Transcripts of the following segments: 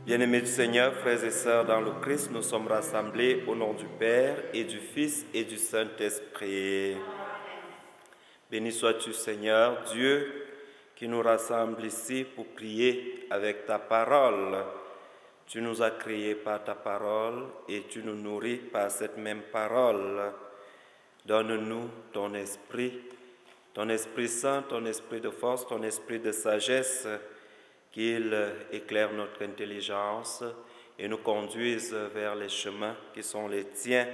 Bien-aimés du Seigneur, frères et sœurs dans le Christ, nous sommes rassemblés au nom du Père et du Fils et du Saint-Esprit. Béni sois-tu, Seigneur, Dieu, qui nous rassemble ici pour prier avec ta parole. Tu nous as créés par ta parole et tu nous nourris par cette même parole. Donne-nous ton Esprit Saint, ton Esprit de force, ton Esprit de sagesse, qu'il éclaire notre intelligence et nous conduise vers les chemins qui sont les tiens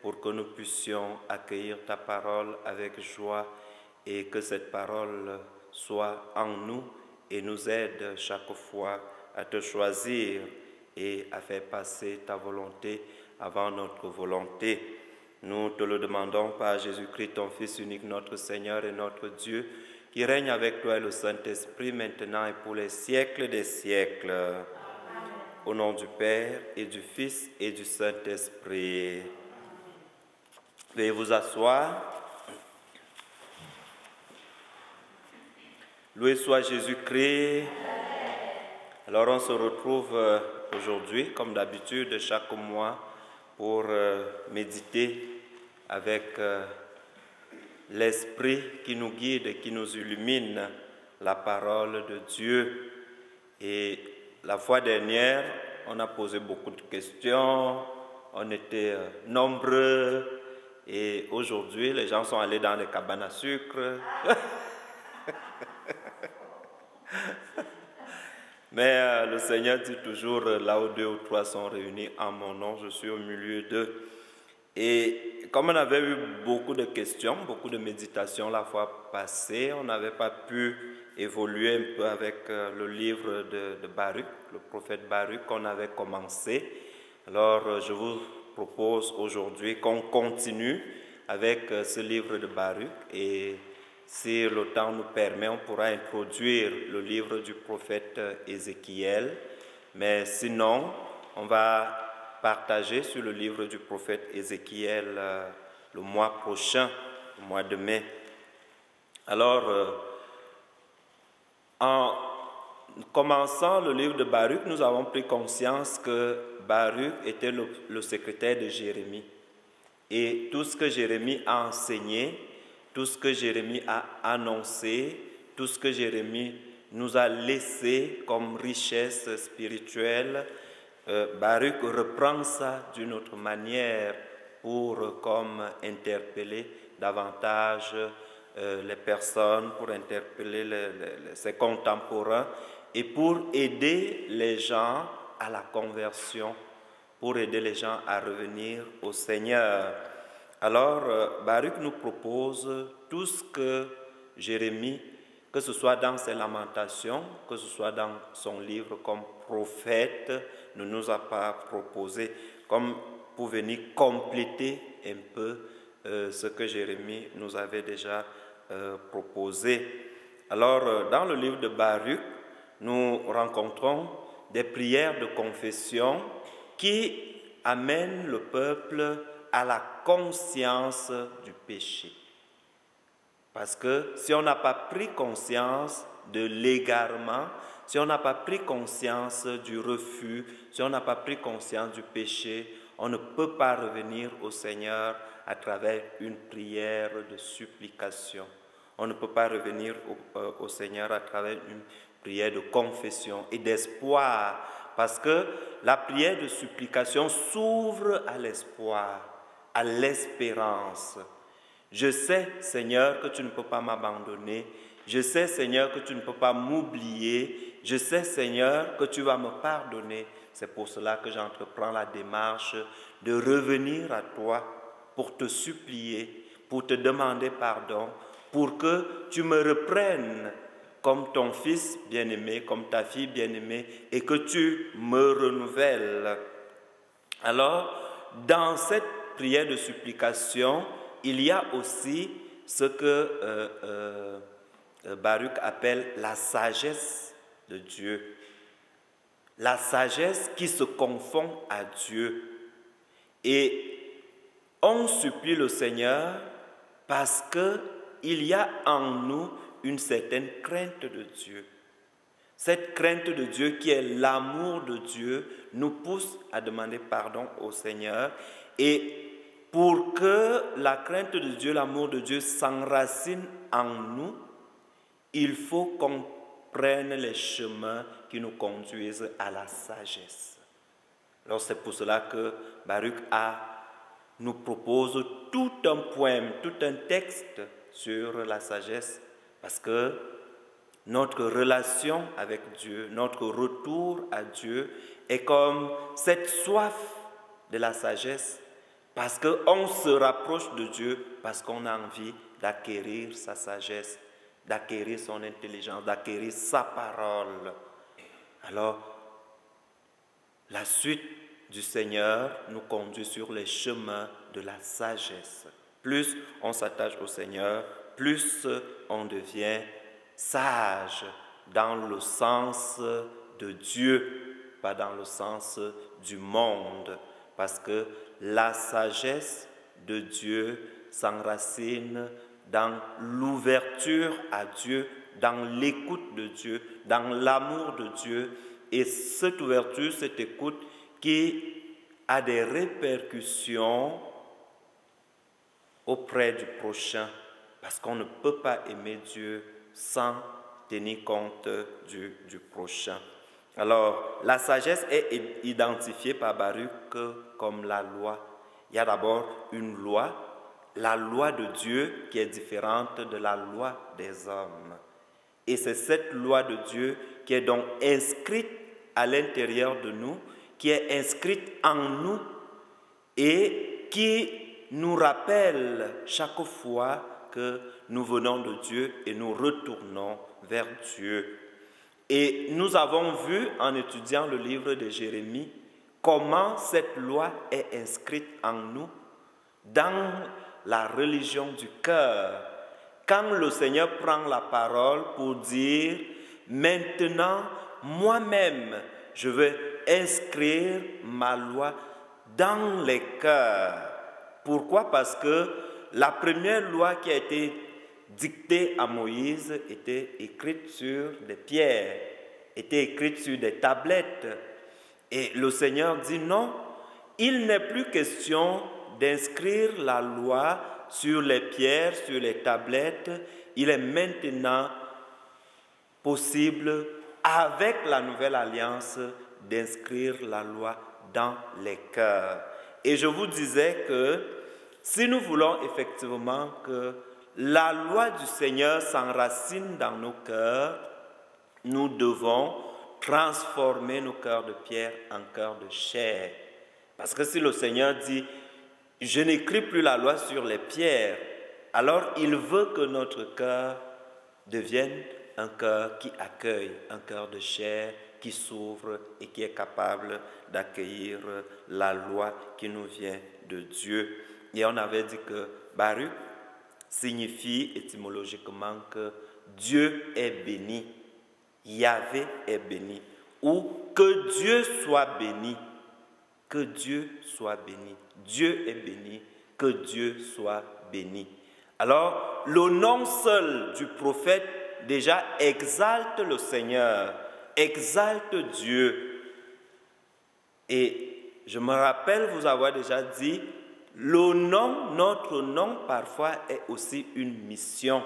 pour que nous puissions accueillir ta parole avec joie et que cette parole soit en nous et nous aide chaque fois à te choisir et à faire passer ta volonté avant notre volonté. Nous te le demandons par Jésus-Christ, ton Fils unique, notre Seigneur et notre Dieu, qui règne avec toi et le Saint-Esprit, maintenant et pour les siècles des siècles. Amen. Au nom du Père et du Fils et du Saint-Esprit. Veuillez vous asseoir. Loué soit Jésus-Christ. Alors on se retrouve aujourd'hui, comme d'habitude, chaque mois, pour méditer avec l'Esprit qui nous guide et qui nous illumine la parole de Dieu. Et la fois dernière, on a posé beaucoup de questions, on était nombreux, et aujourd'hui, les gens sont allés dans les cabanes à sucre. Mais le Seigneur dit toujours, là où 2 ou 3 sont réunis en mon nom, je suis au milieu d'eux. Et comme on avait eu beaucoup de questions, beaucoup de méditations la fois passée, on n'avait pas pu évoluer un peu avec le livre de Baruch, le prophète Baruch qu'on avait commencé. Alors je vous propose aujourd'hui qu'on continue avec ce livre de Baruch et si le temps nous permet, on pourra introduire le livre du prophète Ézéchiel, mais sinon, on va partager sur le livre du prophète Ézéchiel le mois prochain, le mois de mai. Alors, en commençant le livre de Baruch, nous avons pris conscience que Baruch était le secrétaire de Jérémie. Et tout ce que Jérémie a enseigné, tout ce que Jérémie a annoncé, tout ce que Jérémie nous a laissé comme richesse spirituelle, Baruch reprend ça d'une autre manière pour comme interpeller davantage les personnes, pour interpeller ses contemporains et pour aider les gens à la conversion, pour aider les gens à revenir au Seigneur. Alors, Baruch nous propose tout ce que Jérémie, que ce soit dans ses lamentations, que ce soit dans son livre comme prophète, ne nous a pas proposé, comme pour venir compléter un peu ce que Jérémie nous avait déjà proposé. Alors, dans le livre de Baruch, nous rencontrons des prières de confession qui amènent le peuple à la conscience du péché. Parce que si on n'a pas pris conscience de l'égarement, si on n'a pas pris conscience du refus, si on n'a pas pris conscience du péché, on ne peut pas revenir au Seigneur à travers une prière de supplication. On ne peut pas revenir au Seigneur à travers une prière de confession et d'espoir, parce que la prière de supplication s'ouvre à l'espoir, à l'espérance. Je sais, Seigneur, que tu ne peux pas m'abandonner. Je sais, Seigneur, que tu ne peux pas m'oublier. Je sais, Seigneur, que tu vas me pardonner. C'est pour cela que j'entreprends la démarche de revenir à toi pour te supplier, pour te demander pardon, pour que tu me reprennes comme ton fils bien-aimé, comme ta fille bien-aimée, et que tu me renouvelles. Alors, dans cette prière de supplication, il y a aussi ce que Baruch appelle la sagesse de Dieu. La sagesse qui se confond à Dieu. Et on supplie le Seigneur parce qu'il y a en nous une certaine crainte de Dieu. Cette crainte de Dieu qui est l'amour de Dieu nous pousse à demander pardon au Seigneur. Et pour que la crainte de Dieu, l'amour de Dieu s'enracine en nous, il faut qu'on prenne les chemins qui nous conduisent à la sagesse. Alors c'est pour cela que Baruch nous propose tout un poème, tout un texte sur la sagesse, parce que notre relation avec Dieu, notre retour à Dieu est comme cette soif de la sagesse, parce qu'on se rapproche de Dieu, parce qu'on a envie d'acquérir sa sagesse, d'acquérir son intelligence, d'acquérir sa parole. Alors, la suite du Seigneur nous conduit sur les chemins de la sagesse. Plus on s'attache au Seigneur, plus on devient sage dans le sens de Dieu, pas dans le sens du monde, parce que la sagesse de Dieu s'enracine dans l'ouverture à Dieu, dans l'écoute de Dieu, dans l'amour de Dieu, et cette ouverture, cette écoute qui a des répercussions auprès du prochain, parce qu'on ne peut pas aimer Dieu sans tenir compte du prochain. Alors, la sagesse est identifiée par Baruch comme la loi. Il y a d'abord une loi, la loi de Dieu qui est différente de la loi des hommes. Et c'est cette loi de Dieu qui est donc inscrite à l'intérieur de nous, qui est inscrite en nous et qui nous rappelle chaque fois que nous venons de Dieu et nous retournons vers Dieu. Et nous avons vu en étudiant le livre de Jérémie comment cette loi est inscrite en nous dans la religion du cœur. Quand le Seigneur prend la parole pour dire « Maintenant, moi-même, je vais inscrire ma loi dans les cœurs. » Pourquoi? Parce que la première loi qui a été dictée à Moïse était écrite sur des pierres, était écrite sur des tablettes. Et le Seigneur dit non, il n'est plus question d'inscrire la loi sur les pierres, sur les tablettes. Il est maintenant possible, avec la nouvelle alliance, d'inscrire la loi dans les cœurs. Et je vous disais que si nous voulons effectivement que la loi du Seigneur s'enracine dans nos cœurs, nous devons transformer nos cœurs de pierre en cœurs de chair. Parce que si le Seigneur dit « Je n'écris plus la loi sur les pierres », alors il veut que notre cœur devienne un cœur qui accueille, un cœur de chair qui s'ouvre et qui est capable d'accueillir la loi qui nous vient de Dieu. Et on avait dit que Baruch signifie étymologiquement que Dieu est béni, Yahvé est béni, ou que Dieu soit béni, que Dieu soit béni. Dieu est béni, que Dieu soit béni. Alors, le nom seul du prophète déjà exalte le Seigneur, exalte Dieu. Et je me rappelle vous avoir déjà dit, le nom, notre nom parfois est aussi une mission.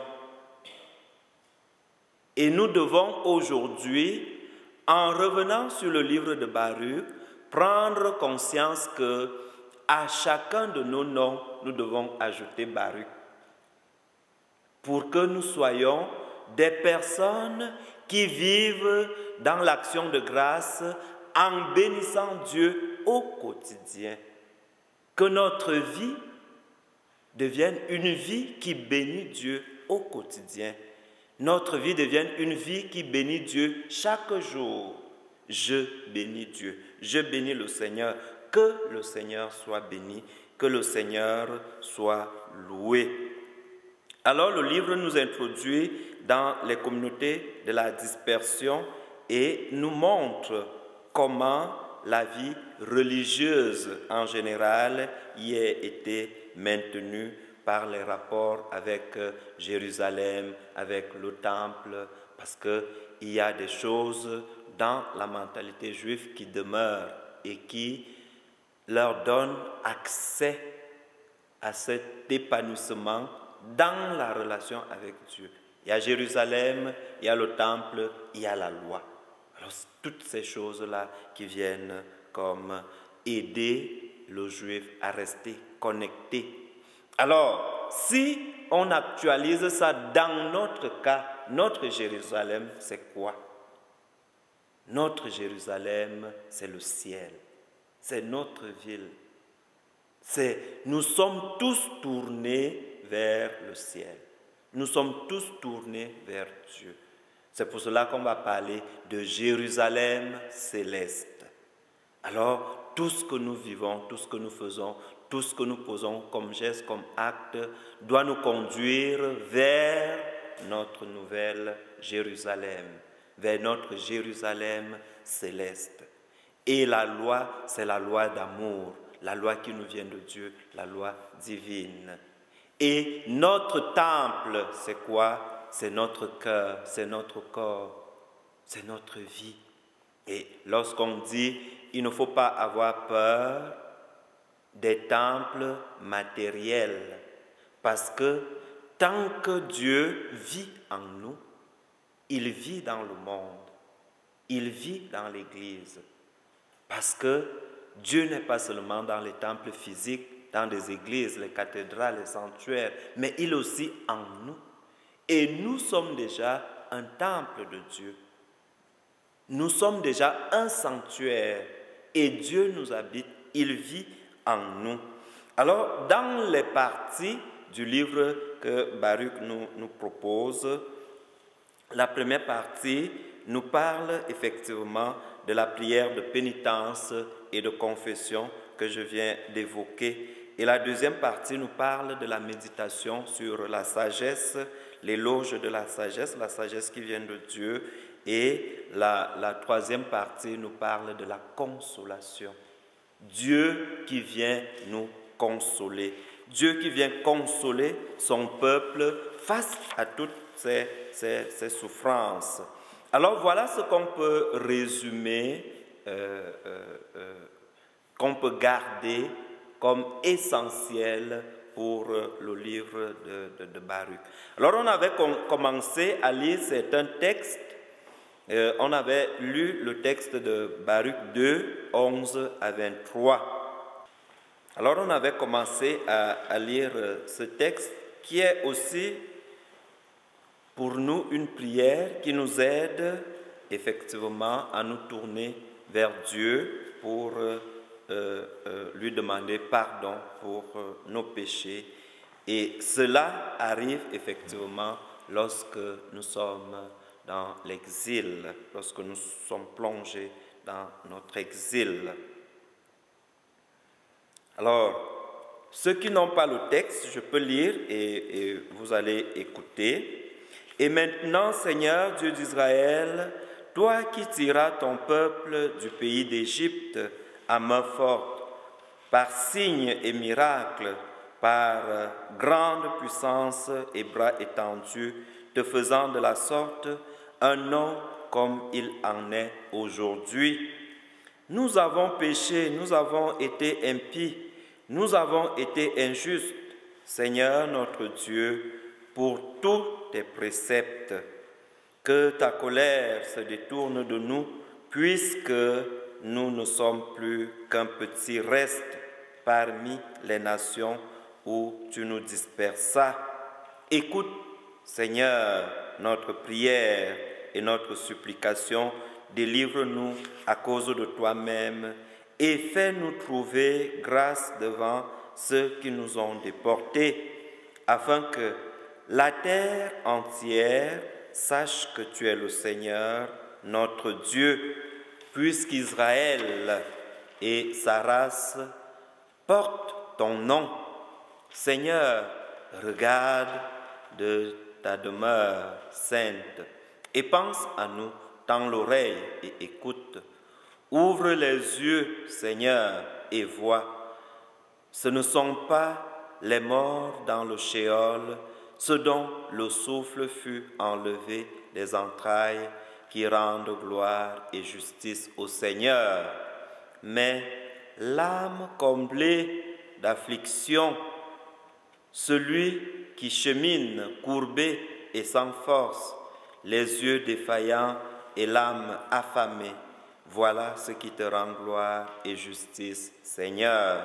Et nous devons aujourd'hui, en revenant sur le livre de Baruch, prendre conscience que à chacun de nos noms, nous devons ajouter Baruch, pour que nous soyons des personnes qui vivent dans l'action de grâce en bénissant Dieu au quotidien. Que notre vie devienne une vie qui bénit Dieu au quotidien. Notre vie devienne une vie qui bénit Dieu chaque jour. Je bénis Dieu, je bénis le Seigneur. Que le Seigneur soit béni, que le Seigneur soit loué. Alors le livre nous introduit dans les communautés de la dispersion et nous montre comment la vie religieuse en général y a été maintenue par les rapports avec Jérusalem, avec le temple, parce qu'il y a des choses dans la mentalité juive qui demeurent et qui leur donnent accès à cet épanouissement dans la relation avec Dieu. Il y a Jérusalem, il y a le temple, il y a la loi. Alors, toutes ces choses-là qui viennent comme aider le juif à rester connecté. Alors, si on actualise ça dans notre cas, notre Jérusalem, c'est quoi? Notre Jérusalem, c'est le ciel. C'est notre ville. Nous sommes tous tournés vers le ciel. Nous sommes tous tournés vers Dieu. C'est pour cela qu'on va parler de Jérusalem céleste. Alors, tout ce que nous vivons, tout ce que nous faisons, tout ce que nous posons comme geste, comme acte, doit nous conduire vers notre nouvelle Jérusalem, vers notre Jérusalem céleste. Et la loi, c'est la loi d'amour, la loi qui nous vient de Dieu, la loi divine. Et notre temple, c'est quoi? C'est notre cœur, c'est notre corps, c'est notre vie. Et lorsqu'on dit, il ne faut pas avoir peur des temples matériels, parce que tant que Dieu vit en nous, il vit dans le monde, il vit dans l'Église, parce que Dieu n'est pas seulement dans les temples physiques, dans les églises, les cathédrales, les sanctuaires, mais il est aussi en nous. Et nous sommes déjà un temple de Dieu. Nous sommes déjà un sanctuaire et Dieu nous habite, il vit en nous. Alors, dans les parties du livre que Baruch nous propose, la première partie nous parle effectivement de la prière de pénitence et de confession que je viens d'évoquer. Et la deuxième partie nous parle de la méditation sur la sagesse, l'éloge de la sagesse qui vient de Dieu. Et la troisième partie nous parle de la consolation. Dieu qui vient nous consoler. Dieu qui vient consoler son peuple face à toutes ces souffrances. Alors voilà ce qu'on peut résumer, qu'on peut garder comme essentiel pour le livre de Baruch. Alors on avait commencé à lire certains textes. On avait lu le texte de Baruch 2, 11 à 23. Alors on avait commencé à lire ce texte qui est aussi pour nous une prière qui nous aide effectivement à nous tourner vers Dieu pour lui demander pardon pour nos péchés. Et cela arrive effectivement lorsque nous sommes dans l'exil, lorsque nous sommes plongés dans notre exil. Alors, ceux qui n'ont pas le texte, je peux lire et vous allez écouter. Et maintenant, Seigneur Dieu d'Israël, toi qui tiras ton peuple du pays d'Égypte à main forte, par signes et miracles, par grande puissance et bras étendus, te faisant de la sorte un nom comme il en est aujourd'hui. Nous avons péché, nous avons été impies, nous avons été injustes, Seigneur notre Dieu, pour tous tes préceptes. Que ta colère se détourne de nous, puisque nous ne sommes plus qu'un petit reste parmi les nations où tu nous dispersas. Écoute, Seigneur, notre prière et notre supplication, délivre-nous à cause de toi-même et fais-nous trouver grâce devant ceux qui nous ont déportés, afin que la terre entière sache que tu es le Seigneur, notre Dieu, puisqu'Israël et sa race portent ton nom. Seigneur, regarde de ta demeure sainte et pense à nous, tends l'oreille et écoute. Ouvre les yeux, Seigneur, et vois. Ce ne sont pas les morts dans le shéol, ce dont le souffle fut enlevé des entrailles, qui rendent gloire et justice au Seigneur. Mais l'âme comblée d'affliction, celui qui chemine courbé et sans force, les yeux défaillants et l'âme affamée, voilà ce qui te rend gloire et justice, Seigneur.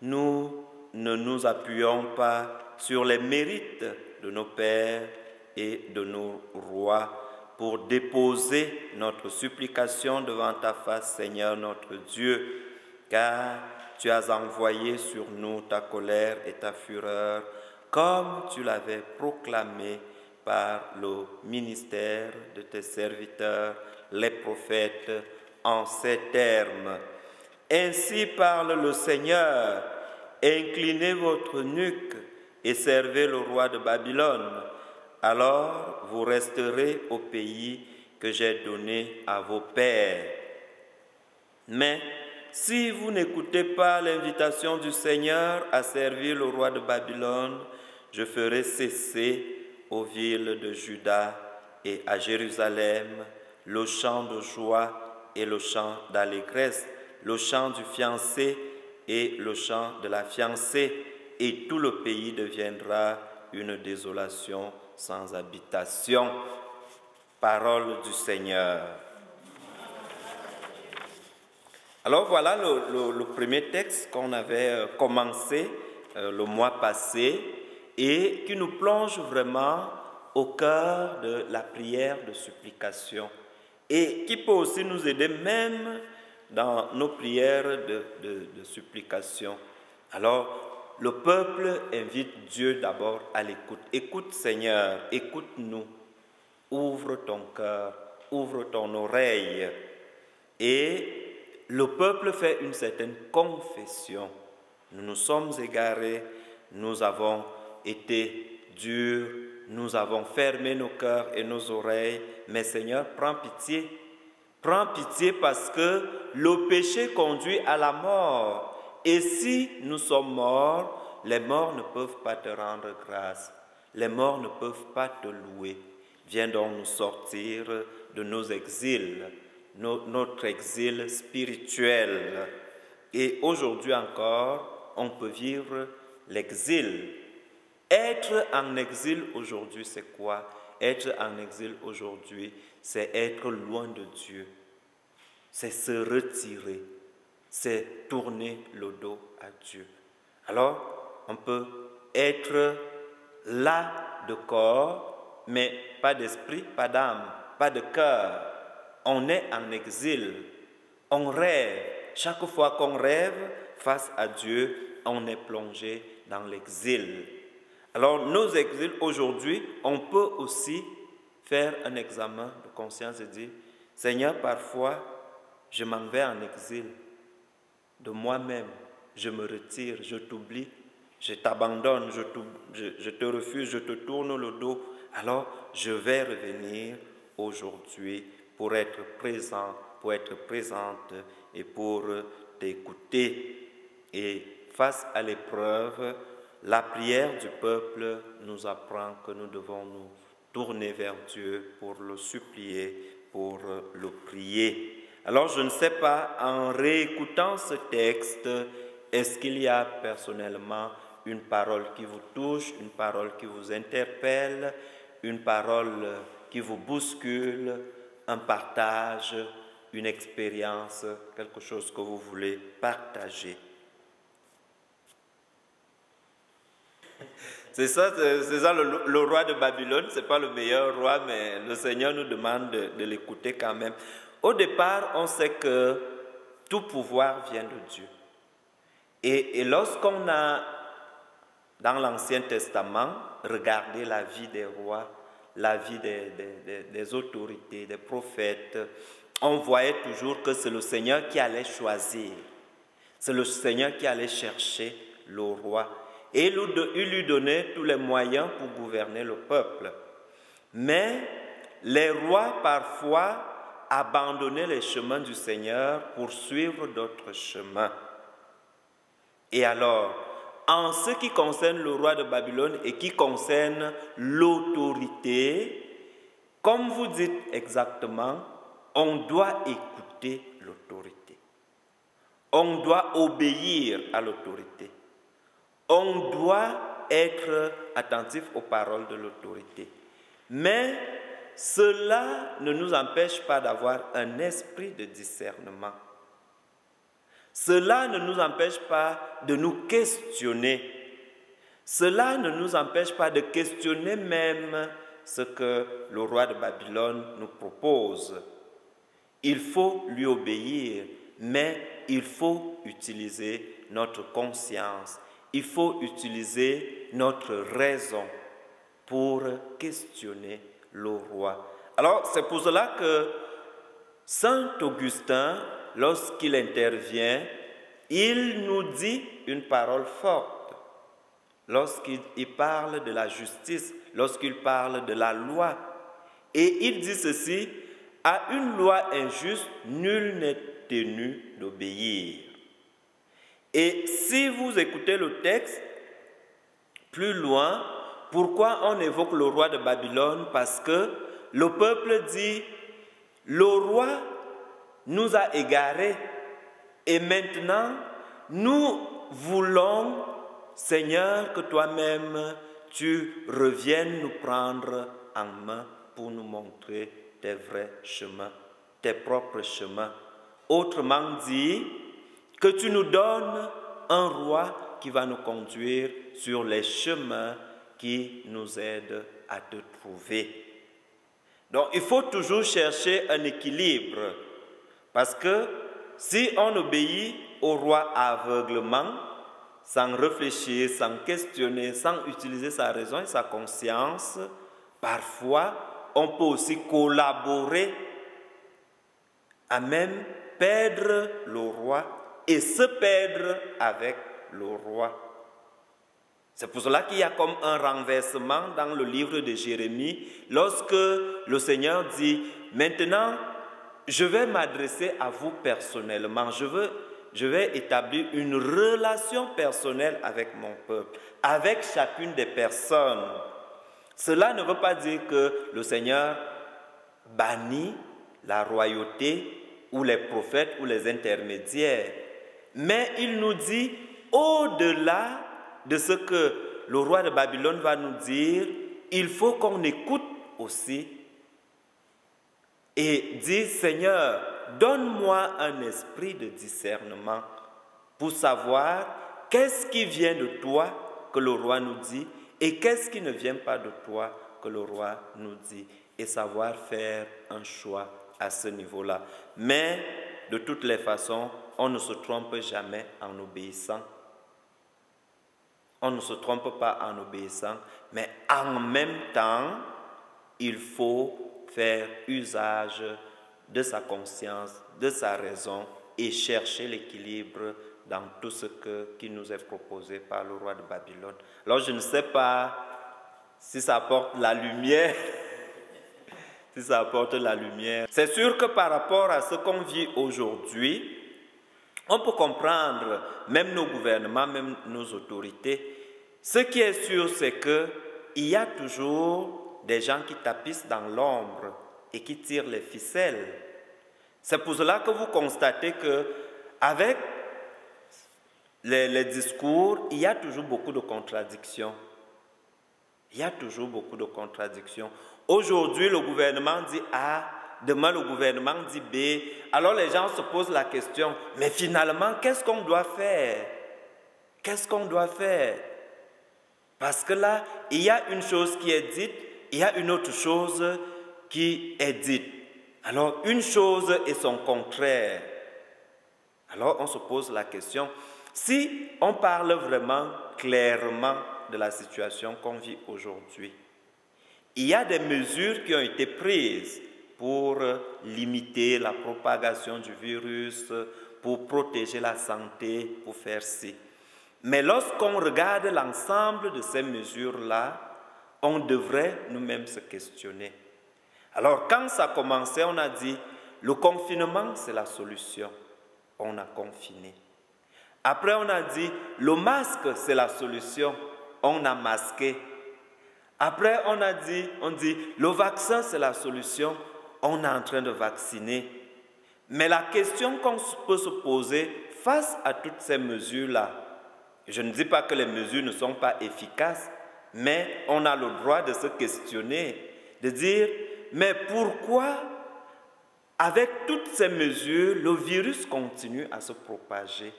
Nous ne nous appuyons pas sur les mérites de nos pères et de nos rois pour déposer notre supplication devant ta face, Seigneur notre Dieu, car tu as envoyé sur nous ta colère et ta fureur, comme tu l'avais proclamé par le ministère de tes serviteurs, les prophètes, en ces termes. Ainsi parle le Seigneur, inclinez votre nuque et servez le roi de Babylone. Alors vous resterez au pays que j'ai donné à vos pères. Mais si vous n'écoutez pas l'invitation du Seigneur à servir le roi de Babylone, je ferai cesser aux villes de Juda et à Jérusalem le chant de joie et le chant d'allégresse, le chant du fiancé et le chant de la fiancée, et tout le pays deviendra une désolation sans habitation. Parole du Seigneur. Alors voilà le premier texte qu'on avait commencé le mois passé et qui nous plonge vraiment au cœur de la prière de supplication et qui peut aussi nous aider même dans nos prières de supplication. Alors, le peuple invite Dieu d'abord à l'écoute. Écoute Seigneur, écoute-nous, ouvre ton cœur, ouvre ton oreille. Et le peuple fait une certaine confession. Nous nous sommes égarés, nous avons été durs, nous avons fermé nos cœurs et nos oreilles, mais Seigneur, prends pitié. Prends pitié parce que le péché conduit à la mort. Et si nous sommes morts, les morts ne peuvent pas te rendre grâce. Les morts ne peuvent pas te louer. Viens donc nous sortir de nos exils, notre exil spirituel. Et aujourd'hui encore, on peut vivre l'exil. Être en exil aujourd'hui, c'est quoi? Être en exil aujourd'hui, c'est être loin de Dieu. C'est se retirer. C'est tourner le dos à Dieu. Alors, on peut être là de corps, mais pas d'esprit, pas d'âme, pas de cœur. On est en exil. On rêve. Chaque fois qu'on rêve face à Dieu, on est plongé dans l'exil. Alors, nos exils aujourd'hui, on peut aussi faire un examen de conscience et dire, Seigneur, parfois, je m'en vais en exil de moi-même, je me retire, je t'oublie, je t'abandonne, je te refuse, je te tourne le dos. Alors, je vais revenir aujourd'hui pour être présent, pour être présente et pour t'écouter. Et face à l'épreuve, la prière du peuple nous apprend que nous devons nous tourner vers Dieu pour le supplier, pour le prier. Alors je ne sais pas, en réécoutant ce texte, est-ce qu'il y a personnellement une parole qui vous touche, une parole qui vous interpelle, une parole qui vous bouscule, un partage, une expérience, quelque chose que vous voulez partager? C'est ça le roi de Babylone, ce n'est pas le meilleur roi, mais le Seigneur nous demande de l'écouter quand même. Au départ, on sait que tout pouvoir vient de Dieu. Et lorsqu'on a, dans l'Ancien Testament, regardé la vie des rois, la vie des autorités, des prophètes, on voyait toujours que c'est le Seigneur qui allait choisir. C'est le Seigneur qui allait chercher le roi. Et il lui donnait tous les moyens pour gouverner le peuple. Mais les rois, parfois, abandonnaient les chemins du Seigneur pour suivre d'autres chemins. Et alors, en ce qui concerne le roi de Babylone et qui concerne l'autorité, comme vous dites exactement, on doit écouter l'autorité. On doit obéir à l'autorité. On doit être attentif aux paroles de l'autorité. Mais cela ne nous empêche pas d'avoir un esprit de discernement. Cela ne nous empêche pas de nous questionner. Cela ne nous empêche pas de questionner même ce que le roi de Babylone nous propose. Il faut lui obéir, mais il faut utiliser notre conscience. Il faut utiliser notre raison pour questionner le roi. Alors, c'est pour cela que Saint Augustin, lorsqu'il intervient, il nous dit une parole forte. Lorsqu'il parle de la justice, lorsqu'il parle de la loi. Et il dit ceci, « À une loi injuste, nul n'est tenu d'obéir. » Et si vous écoutez le texte, plus loin, pourquoi on évoque le roi de Babylone? Parce que le peuple dit, le roi nous a égarés et maintenant nous voulons, Seigneur, que toi-même tu reviennes nous prendre en main pour nous montrer tes vrais chemins, tes propres chemins. Autrement dit, que tu nous donnes un roi qui va nous conduire sur les chemins qui nous aident à te trouver. Donc, il faut toujours chercher un équilibre, parce que si on obéit au roi aveuglement, sans réfléchir, sans questionner, sans utiliser sa raison et sa conscience, parfois, on peut aussi collaborer à même perdre le roi et se perdre avec le roi. C'est pour cela qu'il y a comme un renversement dans le livre de Jérémie, lorsque le Seigneur dit, maintenant, je vais m'adresser à vous personnellement, je vais établir une relation personnelle avec mon peuple, avec chacune des personnes. Cela ne veut pas dire que le Seigneur bannit la royauté ou les prophètes ou les intermédiaires, mais il nous dit, au-delà de ce que le roi de Babylone va nous dire, il faut qu'on écoute aussi et dire, Seigneur, donne-moi un esprit de discernement pour savoir qu'est-ce qui vient de toi que le roi nous dit et qu'est-ce qui ne vient pas de toi que le roi nous dit, et savoir faire un choix à ce niveau-là. Mais de toutes les façons, on ne se trompe jamais en obéissant. On ne se trompe pas en obéissant, mais en même temps, il faut faire usage de sa conscience, de sa raison et chercher l'équilibre dans tout ce qui nous est proposé par le roi de Babylone. Alors je ne sais pas si ça apporte la lumière, si ça apporte la lumière. C'est sûr que par rapport à ce qu'on vit aujourd'hui, on peut comprendre, même nos gouvernements, même nos autorités. Ce qui est sûr, c'est qu'il y a toujours des gens qui tapissent dans l'ombre et qui tirent les ficelles. C'est pour cela que vous constatez qu'avec les discours, il y a toujours beaucoup de contradictions. Il y a toujours beaucoup de contradictions. Aujourd'hui, le gouvernement dit A, demain le gouvernement dit B. Alors les gens se posent la question, mais finalement, qu'est-ce qu'on doit faire? Qu'est-ce qu'on doit faire? Parce que là, il y a une chose qui est dite, il y a une autre chose qui est dite. Alors, une chose et son contraire. Alors, on se pose la question, si on parle vraiment clairement de la situation qu'on vit aujourd'hui, il y a des mesures qui ont été prises pour limiter la propagation du virus, pour protéger la santé, pour faire ci. Mais lorsqu'on regarde l'ensemble de ces mesures-là, on devrait nous-mêmes se questionner. Alors, quand ça a commencé, on a dit, le confinement, c'est la solution. On a confiné. Après, on a dit, le masque, c'est la solution. On a masqué. Après, on dit, le vaccin, c'est la solution. On est en train de vacciner. Mais la question qu'on peut se poser face à toutes ces mesures-là, je ne dis pas que les mesures ne sont pas efficaces, mais on a le droit de se questionner, de dire, mais pourquoi, avec toutes ces mesures, le virus continue à se propager?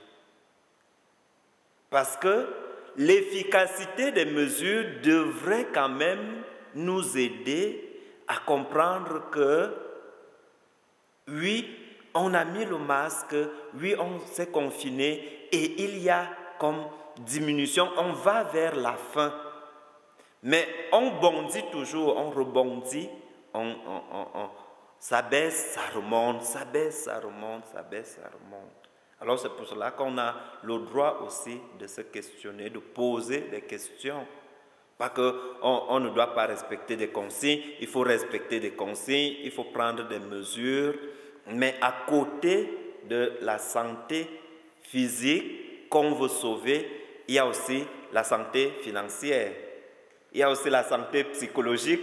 Parce que l'efficacité des mesures devrait quand même nous aider à comprendre que, oui, on a mis le masque, oui, on s'est confiné et il y a comme diminution, on va vers la fin. Mais on bondit toujours, on rebondit, ça baisse, ça remonte, ça baisse, ça remonte, ça baisse, ça remonte. Alors c'est pour cela qu'on a le droit aussi de se questionner, de poser des questions. Pas qu'on ne doit pas respecter des consignes, il faut respecter des consignes, il faut prendre des mesures, mais à côté de la santé physique qu'on veut sauver, il y a aussi la santé financière, il y a aussi la santé psychologique.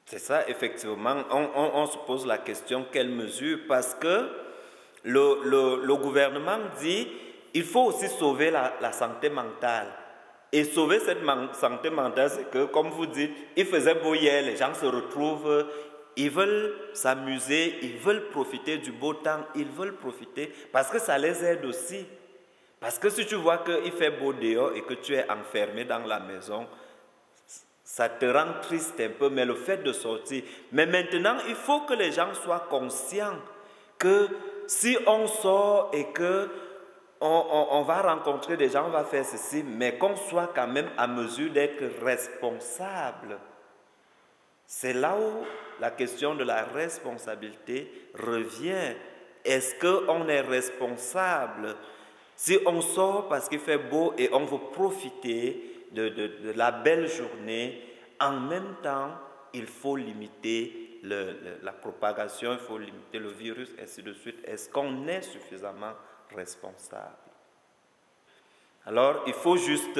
C'est ça, effectivement, on se pose la question, quelle mesure? Parce que le gouvernement dit il faut aussi sauver la santé mentale. Et sauver cette santé mentale, c'est que, comme vous dites, il faisait beau hier, les gens se retrouvent, ils veulent s'amuser, ils veulent profiter du beau temps, ils veulent profiter parce que ça les aide aussi. Parce que si tu vois qu'il fait beau dehors et que tu es enfermé dans la maison, ça te rend triste un peu, mais le fait de sortir. Mais maintenant, il faut que les gens soient conscients que si on sort et que on va rencontrer des gens, on va faire ceci, mais qu'on soit quand même à mesure d'être responsable. C'est là où la question de la responsabilité revient. Est-ce qu'on est responsable? Si on sort parce qu'il fait beau et on veut profiter de la belle journée, en même temps, il faut limiter la propagation, il faut limiter le virus, et ainsi de suite. Est-ce qu'on est suffisamment responsable? Alors, il faut juste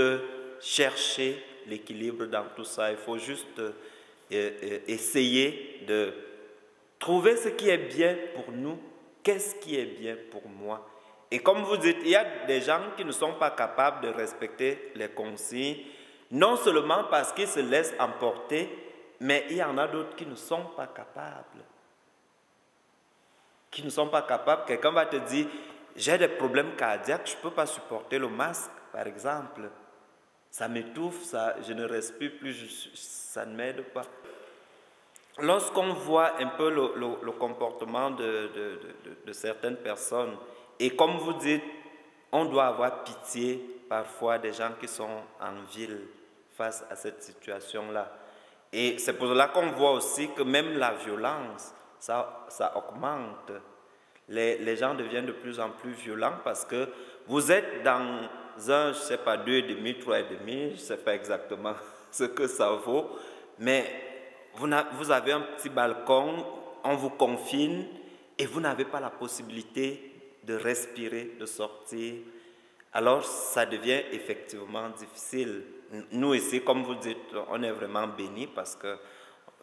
chercher l'équilibre dans tout ça. Il faut juste essayer de trouver ce qui est bien pour nous. Qu'est-ce qui est bien pour moi? Et comme vous dites, il y a des gens qui ne sont pas capables de respecter les consignes, non seulement parce qu'ils se laissent emporter, mais il y en a d'autres qui ne sont pas capables. Qui ne sont pas capables. Quelqu'un va te dire, j'ai des problèmes cardiaques, je ne peux pas supporter le masque, par exemple. Ça m'étouffe, je ne respire plus, ça ne m'aide pas. Lorsqu'on voit un peu le comportement de certaines personnes, et comme vous dites, on doit avoir pitié parfois des gens qui sont en ville face à cette situation-là. Et c'est pour cela qu'on voit aussi que même la violence, ça augmente. Les gens deviennent de plus en plus violents parce que vous êtes dans un, je ne sais pas, 2,5, 3,5, je ne sais pas exactement ce que ça vaut, mais vous avez un petit balcon, on vous confine et vous n'avez pas la possibilité de respirer, de sortir. Alors, ça devient effectivement difficile. Nous ici, comme vous dites, on est vraiment bénis parce que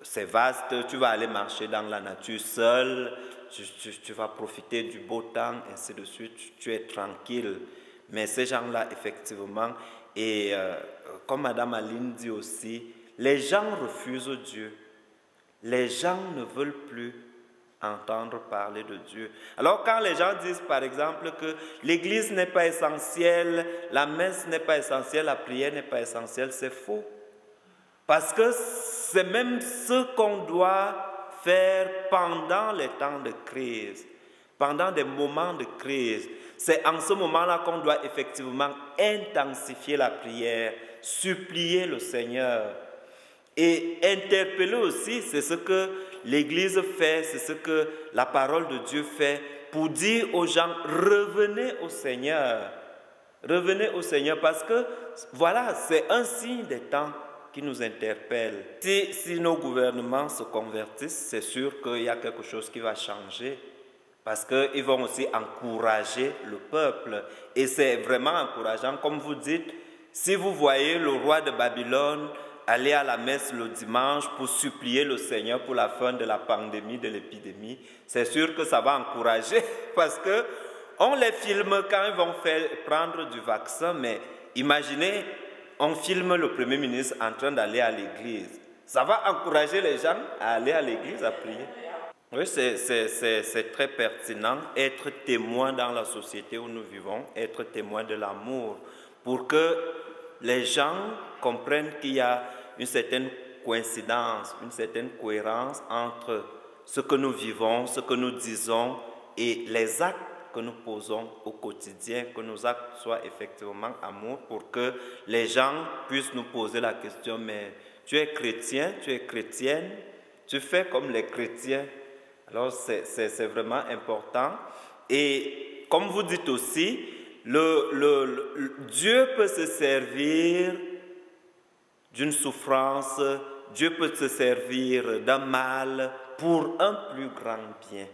c'est vaste, tu vas aller marcher dans la nature seul, tu vas profiter du beau temps, ainsi de suite, tu es tranquille. Mais ces gens-là, effectivement, et comme Madame Aline dit aussi, les gens refusent Dieu. Les gens ne veulent plus entendre parler de Dieu. Alors quand les gens disent par exemple que l'église n'est pas essentielle, la messe n'est pas essentielle, la prière n'est pas essentielle, c'est faux. Parce que c'est même ce qu'on doit faire pendant les temps de crise, pendant des moments de crise. C'est en ce moment-là qu'on doit effectivement intensifier la prière, supplier le Seigneur. Et interpeller aussi, c'est ce que l'Église fait, c'est ce que la parole de Dieu fait pour dire aux gens, revenez au Seigneur. Revenez au Seigneur parce que, voilà, c'est un signe des temps qui nous interpelle. Si nos gouvernements se convertissent, c'est sûr qu'il y a quelque chose qui va changer. parce qu'ils vont aussi encourager le peuple. Et c'est vraiment encourageant, comme vous dites, si vous voyez le roi de Babylone aller à la messe le dimanche pour supplier le Seigneur pour la fin de la pandémie, de l'épidémie, c'est sûr que ça va encourager, parce que on les filme quand ils vont prendre du vaccin, mais imaginez, on filme le Premier ministre en train d'aller à l'église. Ça va encourager les gens à aller à l'église, à prier. Oui, c'est très pertinent, être témoin dans la société où nous vivons, être témoin de l'amour, pour que les gens comprennent qu'il y a une certaine coïncidence, une certaine cohérence entre ce que nous vivons, ce que nous disons et les actes que nous posons au quotidien, que nos actes soient effectivement amour, pour que les gens puissent nous poser la question, mais tu es chrétien, tu es chrétienne, tu fais comme les chrétiens. Alors c'est vraiment important. Et comme vous dites aussi, Dieu peut se servir d'une souffrance, Dieu peut se servir d'un mal pour un plus grand bien.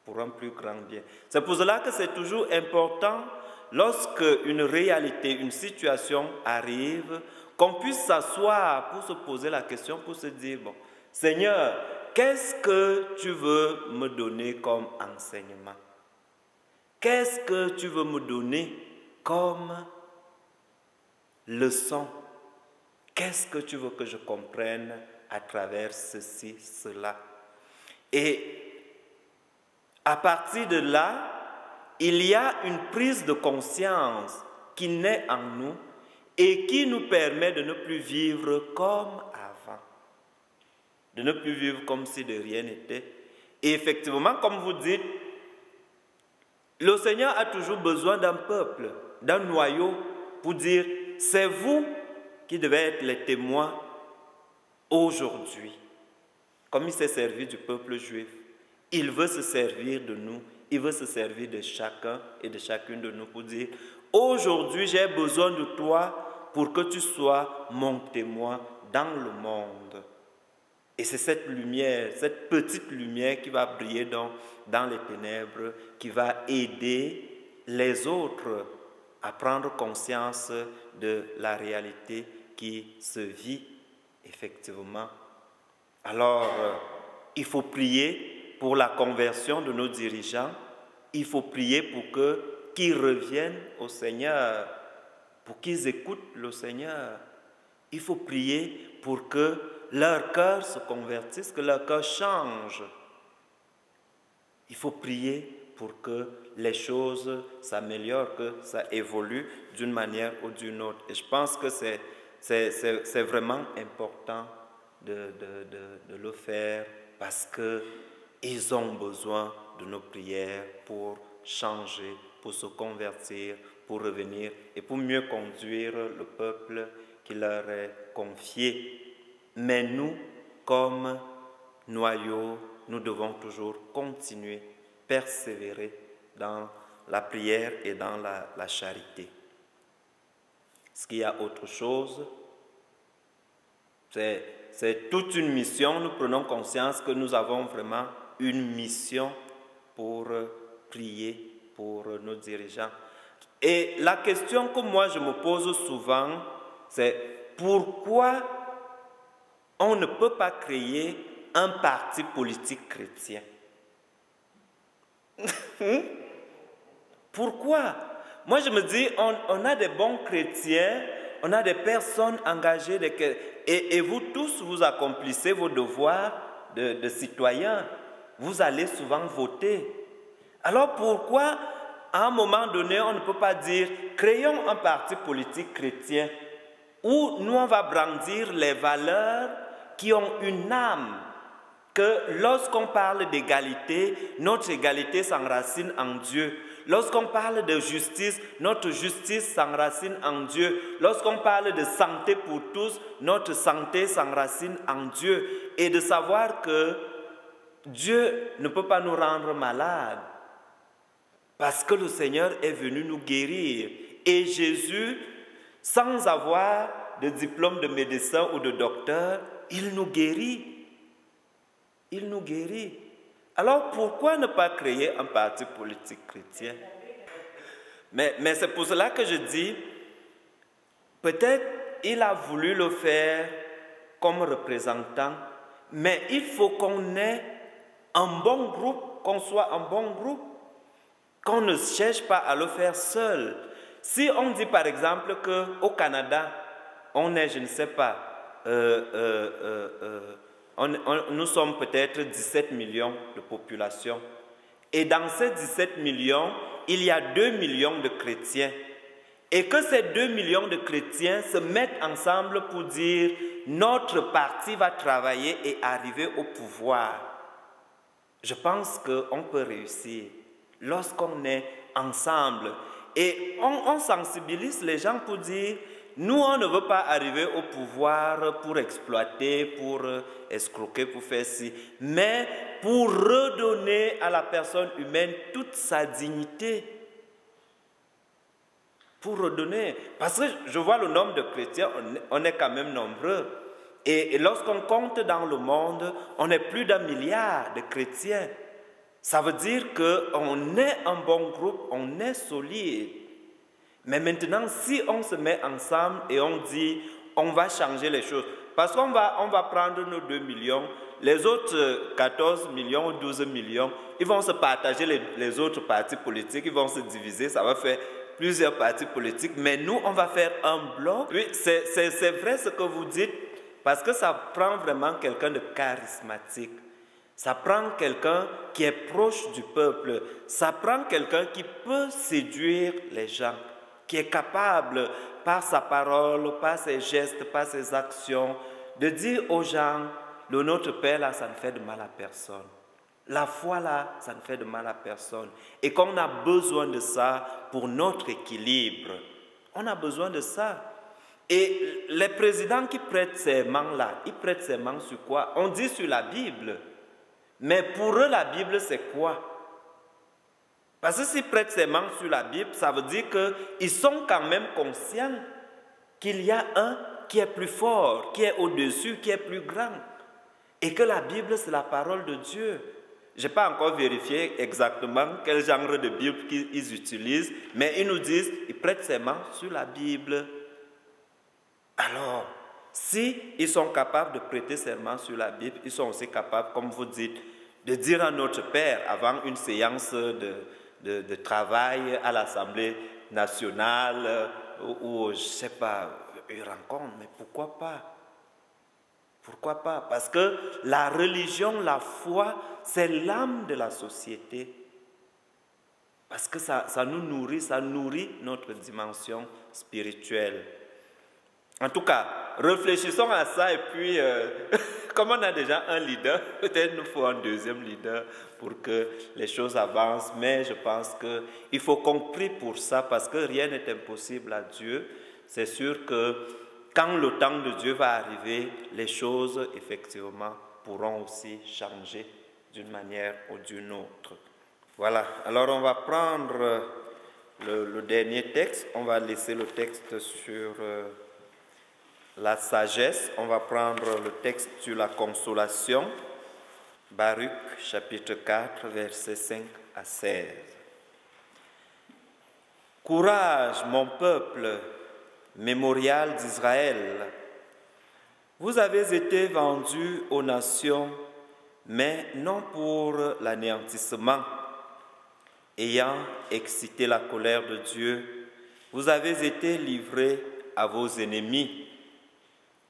Pour un plus grand bien. C'est pour cela que c'est toujours important, lorsque une réalité, une situation arrive, qu'on puisse s'asseoir pour se poser la question, pour se dire, bon, Seigneur, qu'est-ce que tu veux me donner comme enseignement? Qu'est-ce que tu veux me donner comme leçon? Qu'est-ce que tu veux que je comprenne à travers ceci, cela? Et à partir de là, il y a une prise de conscience qui naît en nous et qui nous permet de ne plus vivre comme avant, de ne plus vivre comme si de rien n'était. Et effectivement, comme vous dites, le Seigneur a toujours besoin d'un peuple, d'un noyau, pour dire, c'est vous qui devez être les témoins aujourd'hui. Comme il s'est servi du peuple juif, il veut se servir de nous, il veut se servir de chacun et de chacune de nous pour dire, aujourd'hui j'ai besoin de toi pour que tu sois mon témoin dans le monde. Et c'est cette lumière, cette petite lumière qui va briller dans les ténèbres, qui va aider les autres à prendre conscience de la réalité qui se vit effectivement. Alors, il faut prier pour la conversion de nos dirigeants, il faut prier pour qu'ils reviennent au Seigneur, pour qu'ils écoutent le Seigneur. Il faut prier pour que leur cœur se convertisse, que leur cœur change. Il faut prier pour que les choses s'améliorent, que ça évolue d'une manière ou d'une autre. Et je pense que c'est vraiment important de le faire, parce qu'ils ont besoin de nos prières pour changer, pour se convertir, pour revenir et pour mieux conduire le peuple qui leur est confié. Mais nous, comme noyau, nous devons toujours continuer, persévérer dans la prière et dans la charité. Est-ce qu'il y a autre chose? C'est toute une mission. Nous prenons conscience que nous avons vraiment une mission pour prier pour nos dirigeants. Et la question que moi je me pose souvent, c'est pourquoi on ne peut pas créer un parti politique chrétien? Pourquoi? Moi je me dis, on a des bons chrétiens, on a des personnes engagées, et vous tous, vous accomplissez vos devoirs de citoyens. Vous allez souvent voter. Alors pourquoi, à un moment donné, on ne peut pas dire, créons un parti politique chrétien où nous, on va brandir les valeurs qui ont une âme, que lorsqu'on parle d'égalité, notre égalité s'enracine en Dieu. Lorsqu'on parle de justice, notre justice s'enracine en Dieu. Lorsqu'on parle de santé pour tous, notre santé s'enracine en Dieu. Et de savoir que Dieu ne peut pas nous rendre malades, parce que le Seigneur est venu nous guérir. Et Jésus, sans avoir de diplôme de médecin ou de docteur, il nous guérit. Il nous guérit. Alors pourquoi ne pas créer un parti politique chrétien? Mais c'est pour cela que je dis, peut-être il a voulu le faire comme représentant, mais il faut qu'on ait un bon groupe, qu'on soit un bon groupe, qu'on ne cherche pas à le faire seul. Si on dit par exemple qu'au Canada, on est, je ne sais pas, nous sommes peut-être 17 millions de population. Et dans ces 17 millions, il y a 2 millions de chrétiens. Et que ces 2 millions de chrétiens se mettent ensemble pour dire « notre parti va travailler et arriver au pouvoir ». Je pense qu'on peut réussir lorsqu'on est ensemble. Et on sensibilise les gens pour dire « nous, on ne veut pas arriver au pouvoir pour exploiter, pour escroquer, pour faire ci, mais pour redonner à la personne humaine toute sa dignité. » Pour redonner. Parce que je vois le nombre de chrétiens, on est quand même nombreux. Et lorsqu'on compte dans le monde, on est plus d'1 milliard de chrétiens. Ça veut dire qu'on est un bon groupe, on est solide. Mais maintenant, si on se met ensemble et on dit, on va changer les choses, parce qu'on va prendre nos 2 millions, les autres 14 millions ou 12 millions, ils vont se partager les autres partis politiques, ils vont se diviser, ça va faire plusieurs partis politiques, mais nous, on va faire un bloc. Oui, c'est vrai ce que vous dites, parce que ça prend vraiment quelqu'un de charismatique. Ça prend quelqu'un qui est proche du peuple. Ça prend quelqu'un qui peut séduire les gens, qui est capable, par sa parole, par ses gestes, par ses actions, de dire aux gens, le Notre Père, là, ça ne fait de mal à personne. La foi, là, ça ne fait de mal à personne. Et qu'on a besoin de ça pour notre équilibre. On a besoin de ça. Et les présidents qui prêtent serment là, ils prêtent serment sur quoi? On dit sur la Bible. Mais pour eux, la Bible, c'est quoi? Parce que s'ils prêtent serment sur la Bible, ça veut dire qu'ils sont quand même conscients qu'il y a un qui est plus fort, qui est au-dessus, qui est plus grand. Et que la Bible, c'est la parole de Dieu. Je n'ai pas encore vérifié exactement quel genre de Bible qu'ils utilisent, mais ils nous disent, ils prêtent serment sur la Bible. Alors, si ils sont capables de prêter serment sur la Bible, ils sont aussi capables, comme vous dites, de dire à notre Père, avant une séance de travail à l'Assemblée nationale, ou je ne sais pas, une rencontre, mais pourquoi pas? Pourquoi pas? Parce que la religion, la foi, c'est l'âme de la société. Parce que ça nous nourrit, ça nourrit notre dimension spirituelle. En tout cas, réfléchissons à ça et puis, comme on a déjà un leader, peut-être il nous faut un deuxième leader pour que les choses avancent. Mais je pense qu'il faut qu'on prie pour ça parce que rien n'est impossible à Dieu. C'est sûr que quand le temps de Dieu va arriver, les choses, effectivement, pourront aussi changer d'une manière ou d'une autre. Voilà, alors on va prendre le dernier texte. On va laisser le texte sur la sagesse. On va prendre le texte sur la consolation. Baruch, chapitre 4, versets 5 à 16. Courage, mon peuple, mémorial d'Israël, vous avez été vendus aux nations, mais non pour l'anéantissement. Ayant excité la colère de Dieu, vous avez été livrés à vos ennemis,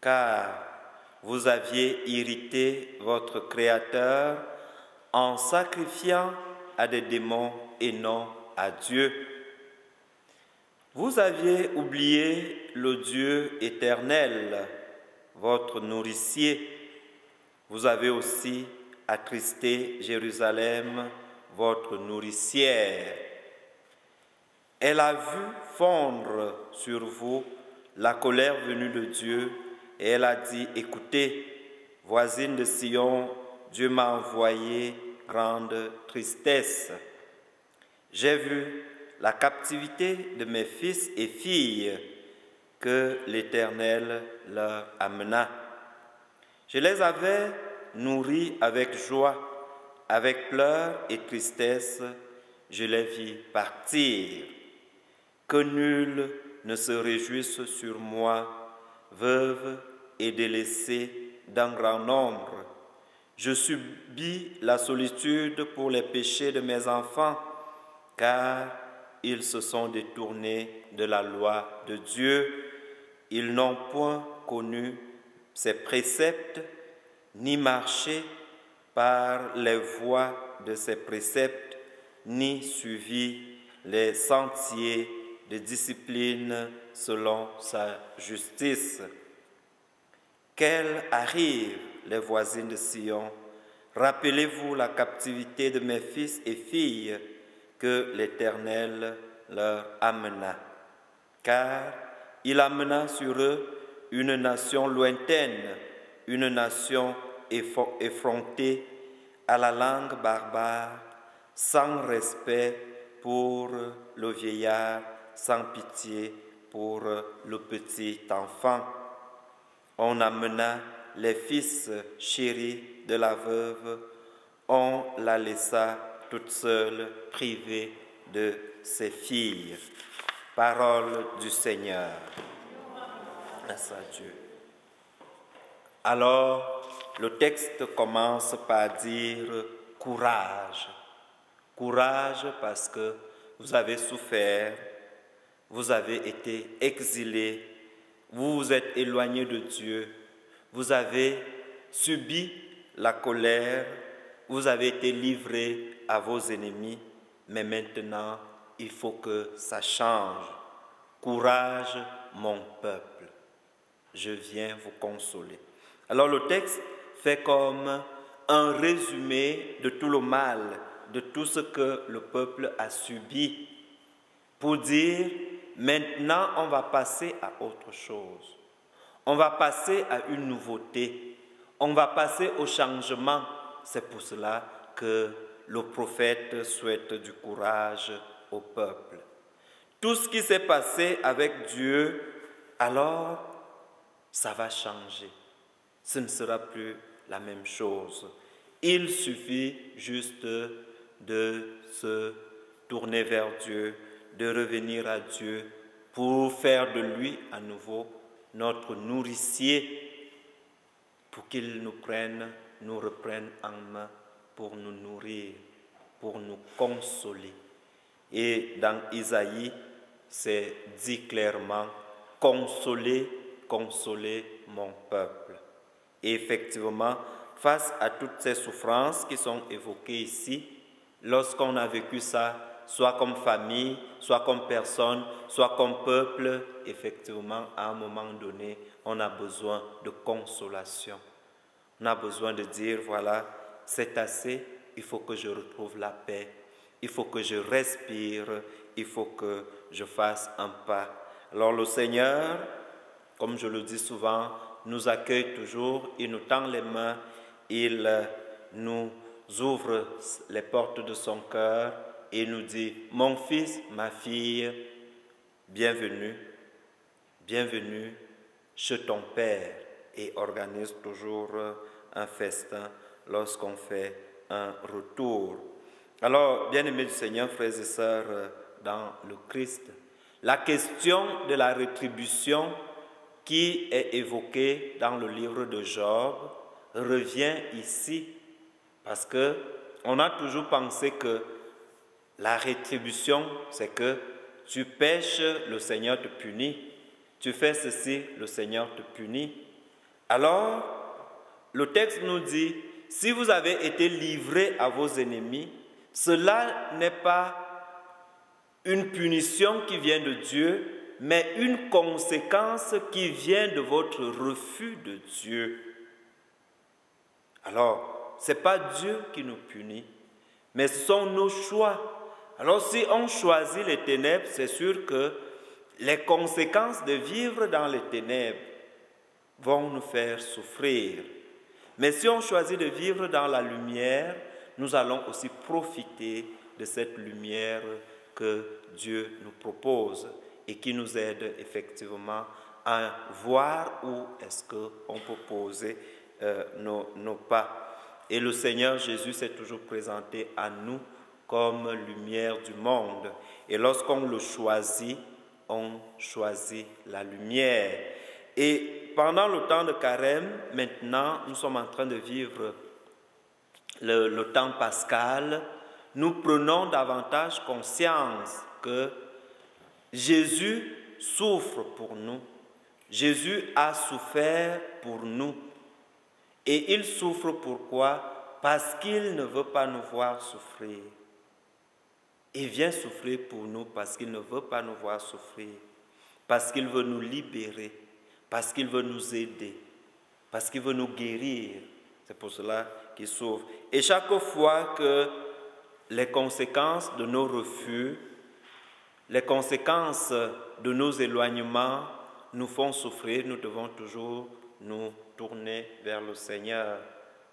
car vous aviez irrité votre Créateur en sacrifiant à des démons et non à Dieu. Vous aviez oublié le Dieu éternel, votre nourricier. Vous avez aussi attristé Jérusalem, votre nourricière. Elle a vu fondre sur vous la colère venue de Dieu et elle a dit, écoutez, voisine de Sion, Dieu m'a envoyé grande tristesse. J'ai vu la captivité de mes fils et filles que l'Éternel leur amena. Je les avais nourris avec joie avec pleurs et tristesse, je les vis partir. Que nul ne se réjouisse sur moi, veuve et délaissée d'un grand nombre. Je subis la solitude pour les péchés de mes enfants, car ils se sont détournés de la loi de Dieu. Ils n'ont point connu ses préceptes, ni marché par les voies de ses préceptes, ni suivi les sentiers de discipline selon sa justice. Qu'elles arrivent, les voisines de Sion, rappelez-vous la captivité de mes fils et filles que l'Éternel leur amena. Car il amena sur eux une nation lointaine, une nation effrontée à la langue barbare, sans respect pour le vieillard, sans pitié pour le petit enfant. On amena les fils chéris de la veuve, on la laissa toute seule, privée de ses filles. Parole du Seigneur. Grâce à Dieu. Alors, le texte commence par dire courage. Courage parce que vous avez souffert, vous avez été exilés, vous vous êtes éloignés de Dieu, vous avez subi la colère, vous avez été livrés à vos ennemis, mais maintenant, il faut que ça change. Courage, mon peuple, je viens vous consoler. Alors le texte fait comme un résumé de tout le mal, de tout ce que le peuple a subi, pour dire, maintenant on va passer à autre chose. On va passer à une nouveauté. On va passer au changement. C'est pour cela que le prophète souhaite du courage au peuple. Tout ce qui s'est passé avec Dieu, alors ça va changer. Ce ne sera plus la même chose. Il suffit juste de se tourner vers Dieu, de revenir à Dieu pour faire de lui à nouveau notre nourricier, pour qu'il nous reprenne en main pour nous nourrir, pour nous consoler. Et dans Isaïe, c'est dit clairement, consolez, consolez mon peuple. Et effectivement, face à toutes ces souffrances qui sont évoquées ici, lorsqu'on a vécu ça, soit comme famille, soit comme personne, soit comme peuple, effectivement, à un moment donné, on a besoin de consolation. On a besoin de dire, voilà, c'est assez, il faut que je retrouve la paix, il faut que je respire, il faut que je fasse un pas. Alors le Seigneur, comme je le dis souvent, nous accueille toujours, il nous tend les mains, il nous ouvre les portes de son cœur et nous dit, mon fils, ma fille, bienvenue, bienvenue chez ton Père, et organise toujours un festin lorsqu'on fait un retour. Alors, bien-aimés du Seigneur, frères et sœurs, dans le Christ, la question de la rétribution qui est évoquée dans le livre de Job revient ici, parce que on a toujours pensé que la rétribution, c'est que tu pêches, le Seigneur te punit, tu fais ceci, le Seigneur te punit. Alors, le texte nous dit, si vous avez été livrés à vos ennemis, cela n'est pas une punition qui vient de Dieu, mais une conséquence qui vient de votre refus de Dieu. Alors, ce n'est pas Dieu qui nous punit, mais ce sont nos choix. Alors, si on choisit les ténèbres, c'est sûr que les conséquences de vivre dans les ténèbres vont nous faire souffrir. Mais si on choisit de vivre dans la lumière, nous allons aussi profiter de cette lumière que Dieu nous propose et qui nous aide effectivement à voir où est-ce qu'on peut poser nos pas. Et le Seigneur Jésus s'est toujours présenté à nous comme lumière du monde. Et lorsqu'on le choisit, on choisit la lumière. Et pendant le temps de carême, maintenant, nous sommes en train de vivre le temps pascal. Nous prenons davantage conscience que Jésus souffre pour nous. Jésus a souffert pour nous. Et il souffre pourquoi? Parce qu'il ne veut pas nous voir souffrir. Il vient souffrir pour nous parce qu'il ne veut pas nous voir souffrir. Parce qu'il veut nous libérer. Parce qu'il veut nous aider. Parce qu'il veut nous guérir. C'est pour cela qu'il souffre. Et chaque fois que les conséquences de nos refus, les conséquences de nos éloignements nous font souffrir, nous devons toujours nous tourner vers le Seigneur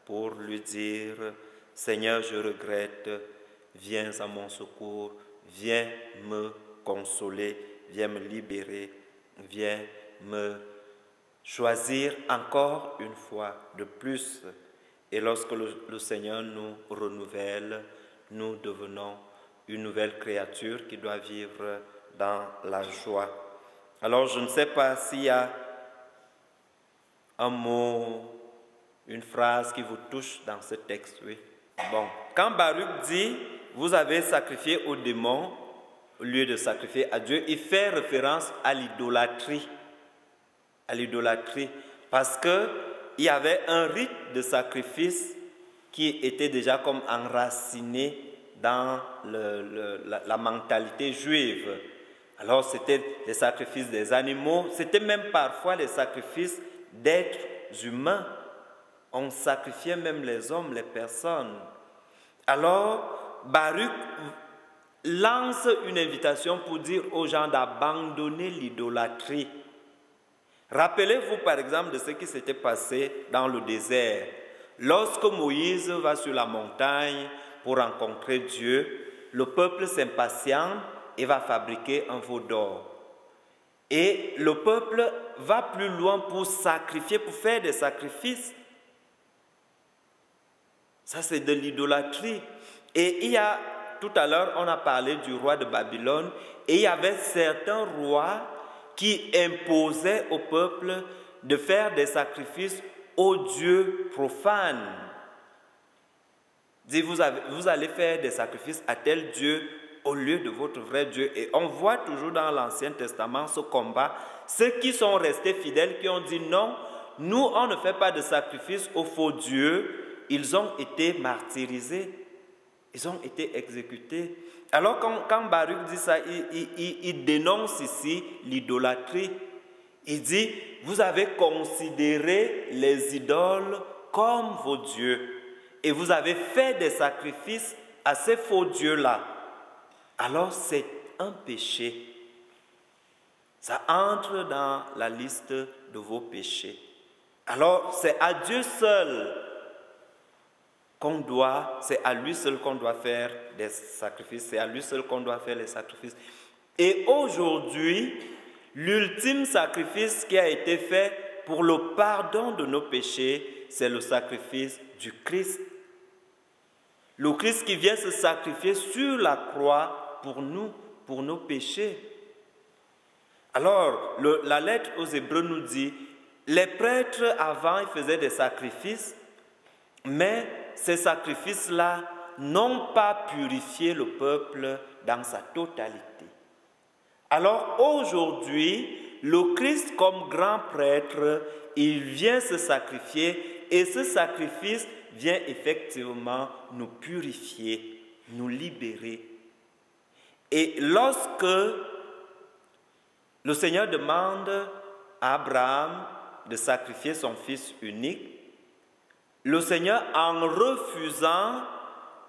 pour lui dire « Seigneur, je regrette, viens à mon secours, viens me consoler, viens me libérer, viens me choisir encore une fois de plus. » Et lorsque le Seigneur nous renouvelle, nous devenons une nouvelle créature qui doit vivre dans la joie. Alors, je ne sais pas s'il y a un mot, une phrase qui vous touche dans ce texte. Oui. Bon, quand Baruch dit « Vous avez sacrifié aux démons au lieu de sacrifier à Dieu », il fait référence à l'idolâtrie. À l'idolâtrie. Parce qu'il y avait un rite de sacrifice qui était déjà comme enraciné dans la mentalité juive. Alors, c'était les sacrifices des animaux, c'était même parfois les sacrifices d'êtres humains. On sacrifiait même les hommes, les personnes. Alors, Baruch lance une invitation pour dire aux gens d'abandonner l'idolâtrie. Rappelez-vous par exemple de ce qui s'était passé dans le désert. Lorsque Moïse va sur la montagne pour rencontrer Dieu, le peuple s'impatiente et va fabriquer un veau d'or. Et le peuple va plus loin pour sacrifier, pour faire des sacrifices. Ça, c'est de l'idolâtrie. Et il y a, tout à l'heure, on a parlé du roi de Babylone, et il y avait certains rois qui imposaient au peuple de faire des sacrifices aux dieux profanes. Dit, vous allez faire des sacrifices à tel Dieu au lieu de votre vrai Dieu. Et on voit toujours dans l'Ancien Testament ce combat. Ceux qui sont restés fidèles, qui ont dit non, nous on ne fait pas de sacrifice aux faux dieux, ils ont été martyrisés, ils ont été exécutés. Alors quand Baruch dit ça, il dénonce ici l'idolâtrie. Il dit, vous avez considéré les idoles comme vos dieux et vous avez fait des sacrifices à ces faux dieux-là. Alors c'est un péché. Ça entre dans la liste de vos péchés. Alors c'est à Dieu seul c'est à lui seul qu'on doit faire des sacrifices, c'est à lui seul qu'on doit faire les sacrifices. Et aujourd'hui, l'ultime sacrifice qui a été fait pour le pardon de nos péchés, c'est le sacrifice du Christ. Le Christ qui vient se sacrifier sur la croix pour nous, pour nos péchés. Alors, la lettre aux Hébreux nous dit, les prêtres avant, ils faisaient des sacrifices, mais ces sacrifices-là n'ont pas purifié le peuple dans sa totalité. Alors aujourd'hui, le Christ comme grand prêtre, il vient se sacrifier et ce sacrifice vient effectivement nous purifier, nous libérer. Et lorsque le Seigneur demande à Abraham de sacrifier son fils unique, le Seigneur, en refusant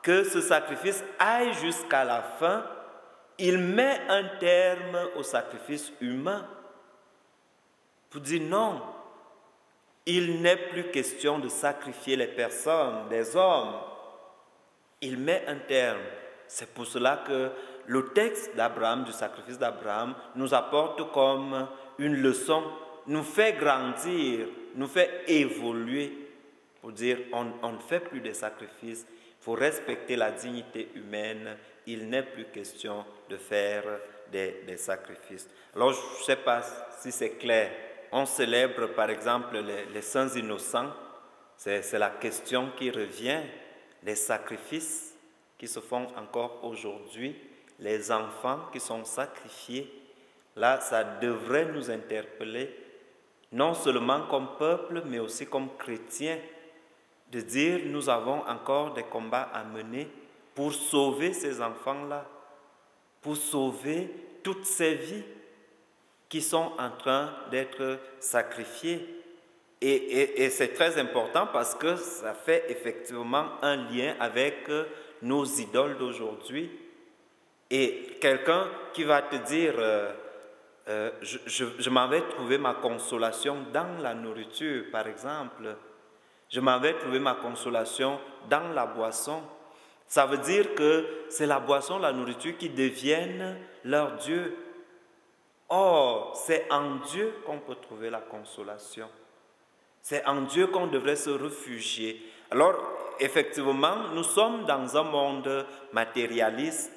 que ce sacrifice aille jusqu'à la fin, il met un terme au sacrifice humain. Pour dire non, il n'est plus question de sacrifier les personnes, les hommes. Il met un terme. C'est pour cela que le texte d'Abraham, du sacrifice d'Abraham, nous apporte comme une leçon, nous fait grandir, nous fait évoluer. pour dire on ne fait plus de sacrifices, il faut respecter la dignité humaine, il n'est plus question de faire des sacrifices. Alors je ne sais pas si c'est clair, on célèbre par exemple les saints innocents, c'est la question qui revient, les sacrifices qui se font encore aujourd'hui, les enfants qui sont sacrifiés. Là, ça devrait nous interpeller, non seulement comme peuple, mais aussi comme chrétiens, de dire nous avons encore des combats à mener pour sauver ces enfants-là, pour sauver toutes ces vies qui sont en train d'être sacrifiées. Et c'est très important parce que ça fait effectivement un lien avec nos idoles d'aujourd'hui. Et quelqu'un qui va te dire, je m'en vais trouver ma consolation dans la nourriture, par exemple. Je m'en vais trouver ma consolation dans la boisson. Ça veut dire que c'est la boisson, la nourriture qui deviennent leur Dieu. Or, c'est en Dieu qu'on peut trouver la consolation. C'est en Dieu qu'on devrait se réfugier. Alors, effectivement, nous sommes dans un monde matérialiste,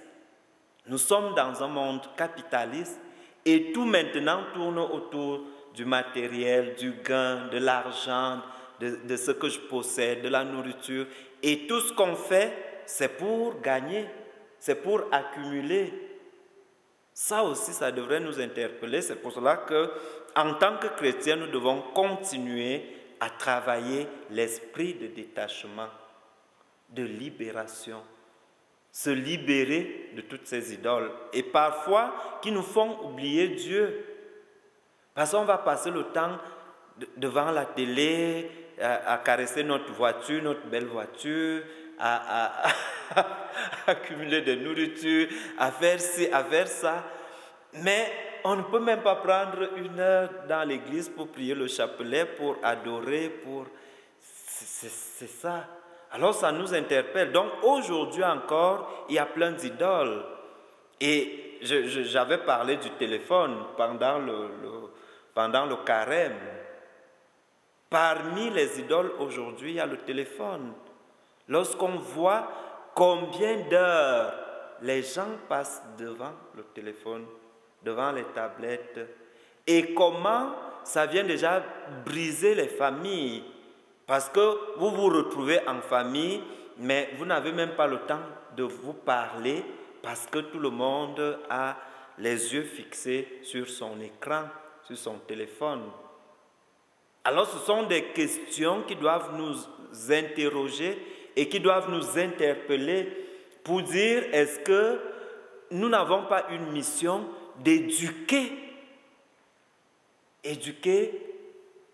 nous sommes dans un monde capitaliste, et tout maintenant tourne autour du matériel, du gain, de l'argent, de ce que je possède, de la nourriture. Et tout ce qu'on fait, c'est pour gagner, c'est pour accumuler. Ça aussi, ça devrait nous interpeller. C'est pour cela que, en tant que chrétiens, nous devons continuer à travailler l'esprit de détachement, de libération, se libérer de toutes ces idoles et parfois qui nous font oublier Dieu. Parce qu'on va passer le temps devant la télé, à caresser notre voiture, notre belle voiture, à accumuler de nourriture, à faire ci, à faire ça. Mais on ne peut même pas prendre 1 heure dans l'église pour prier le chapelet, pour adorer, pour... C'est ça. Alors ça nous interpelle. Donc aujourd'hui encore, il y a plein d'idoles. Et j'avais parlé du téléphone pendant le carême. Parmi les idoles aujourd'hui, il y a le téléphone. Lorsqu'on voit combien d'heures les gens passent devant le téléphone, devant les tablettes, et comment ça vient déjà briser les familles. Parce que vous vous retrouvez en famille, mais vous n'avez même pas le temps de vous parler parce que tout le monde a les yeux fixés sur son écran, sur son téléphone. Alors ce sont des questions qui doivent nous interroger et qui doivent nous interpeller pour dire est-ce que nous n'avons pas une mission d'éduquer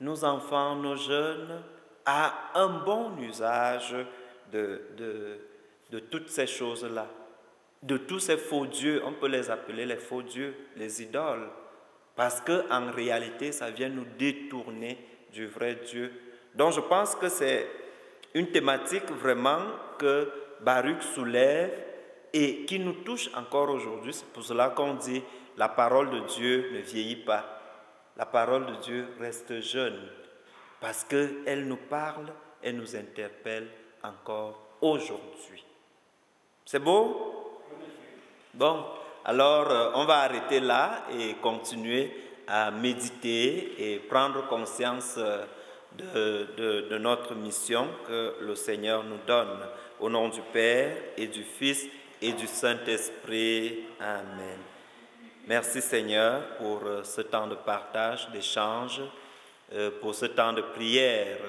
nos enfants, nos jeunes à un bon usage de toutes ces choses-là, de tous ces faux dieux. On peut les appeler les faux dieux, les idoles, parce qu'en réalité, ça vient nous détourner du vrai Dieu. Donc je pense que c'est une thématique vraiment que Baruch soulève et qui nous touche encore aujourd'hui. C'est pour cela qu'on dit la parole de Dieu ne vieillit pas. La parole de Dieu reste jeune parce qu'elle nous parle et nous interpelle encore aujourd'hui. C'est beau? Bon, alors on va arrêter là et continuer à méditer et prendre conscience de notre mission que le Seigneur nous donne. Au nom du Père et du Fils et du Saint-Esprit. Amen. Merci Seigneur pour ce temps de partage, d'échange, pour ce temps de prière,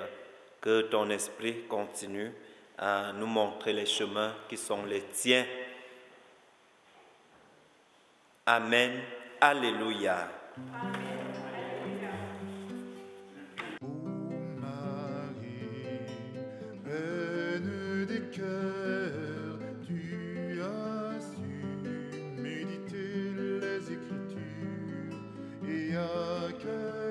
que ton Esprit continue à nous montrer les chemins qui sont les tiens. Amen. Alléluia. Amen. Et à cœur